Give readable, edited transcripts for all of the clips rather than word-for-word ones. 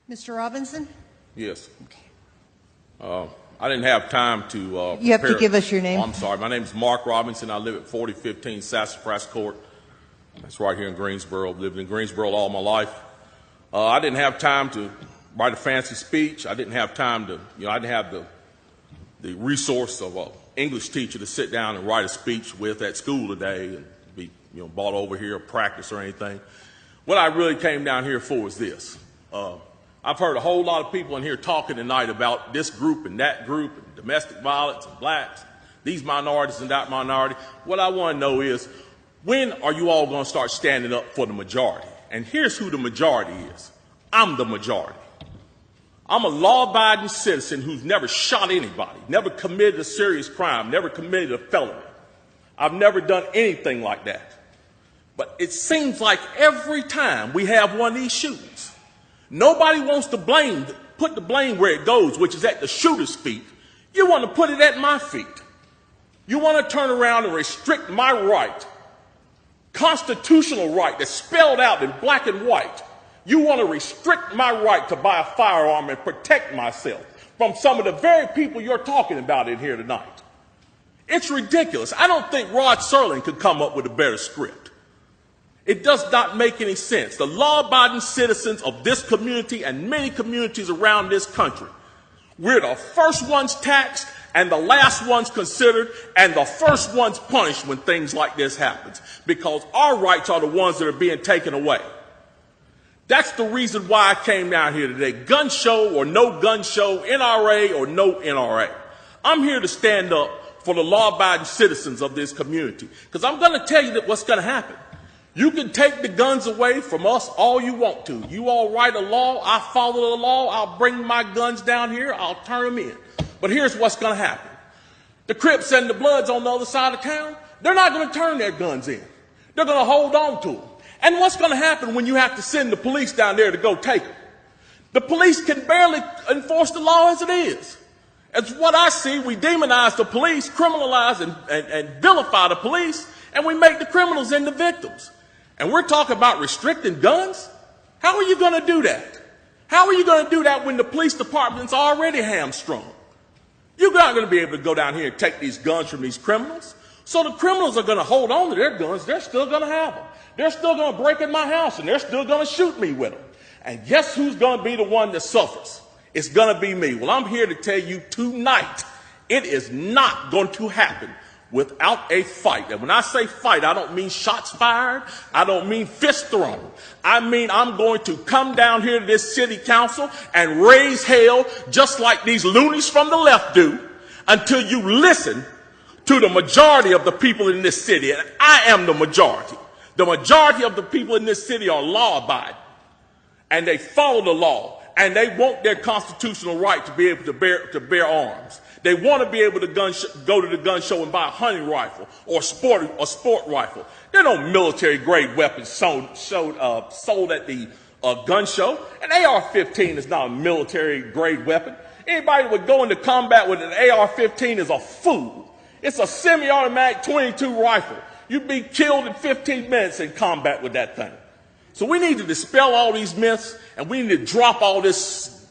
Mr. Robinson? Yes. I didn't have time to You have to prepare. give us your name. Oh, I'm sorry. My name is Mark Robinson. I live at 4015 Sassafras Court. That's right here in Greensboro. I've lived in Greensboro all my life. I didn't have time to write a fancy speech. I didn't have time to, I didn't have the resource of an English teacher to sit down and write a speech with at school today and be, brought over here or practice or anything. What I really came down here for is this. I've heard a whole lot of people in here talking tonight about this group and that group and domestic violence and blacks, these minorities and that minority. What I want to know is, when are you all going to start standing up for the majority? And here's who the majority is. I'm the majority. I'm a law-abiding citizen who's never shot anybody, never committed a serious crime, never committed a felony. I've never done anything like that. But it seems like every time we have one of these shootings, nobody wants to put the blame where it goes, which is at the shooter's feet. You want to put it at my feet. You want to turn around and restrict my right, constitutional right that's spelled out in black and white. You want to restrict my right to buy a firearm and protect myself from some of the very people you're talking about in here tonight. It's ridiculous. I don't think Rod Serling could come up with a better script. It does not make any sense. The law-abiding citizens of this community and many communities around this country, we're the first ones taxed and the last ones considered and the first ones punished when things like this happens, because our rights are the ones that are being taken away. That's the reason why I came down here today. Gun show or no gun show, NRA or no NRA. I'm here to stand up for the law-abiding citizens of this community, because I'm going to tell you that what's going to happen. You can take the guns away from us all you want to. You all write a law, I follow the law, I'll bring my guns down here, I'll turn them in. But here's what's going to happen. The Crips and the Bloods on the other side of town, they're not going to turn their guns in. They're going to hold on to them. And what's going to happen when you have to send the police down there to go take them? The police can barely enforce the law as it is. As what I see, we demonize the police, criminalize and vilify the police, and we make the criminals into victims. And we're talking about restricting guns? How are you going to do that? How are you going to do that when the police department's already hamstrung? You're not going to be able to go down here and take these guns from these criminals. So the criminals are going to hold on to their guns. They're still going to have them. They're still going to break in my house, and they're still going to shoot me with them. And guess who's going to be the one that suffers? It's going to be me. Well, I'm here to tell you tonight, it is not going to happen without a fight. And when I say fight, I don't mean shots fired. I don't mean fists thrown. I mean I'm going to come down here to this city council and raise hell just like these loonies from the left do until you listen to the majority of the people in this city. And I am the majority. The majority of the people in this city are law-abiding, and they follow the law, and they want their constitutional right to be able to bear arms. They want to be able to go to the gun show and buy a hunting rifle or sport rifle. There are no military-grade weapons sold at the gun show. An AR-15 is not a military-grade weapon. Anybody that would go into combat with an AR-15 is a fool. It's a semi-automatic .22 rifle. You'd be killed in 15 minutes in combat with that thing. So we need to dispel all these myths, and we need to drop all this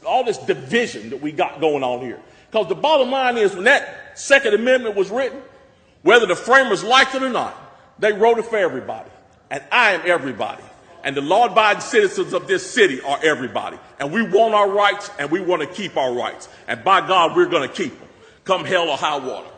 division that we got going on here. Because the bottom line is, when that Second Amendment was written, whether the framers liked it or not, they wrote it for everybody. And I am everybody. And the law-abiding citizens of this city are everybody. And we want our rights, and we want to keep our rights. And by God, we're going to keep them, come hell or high water.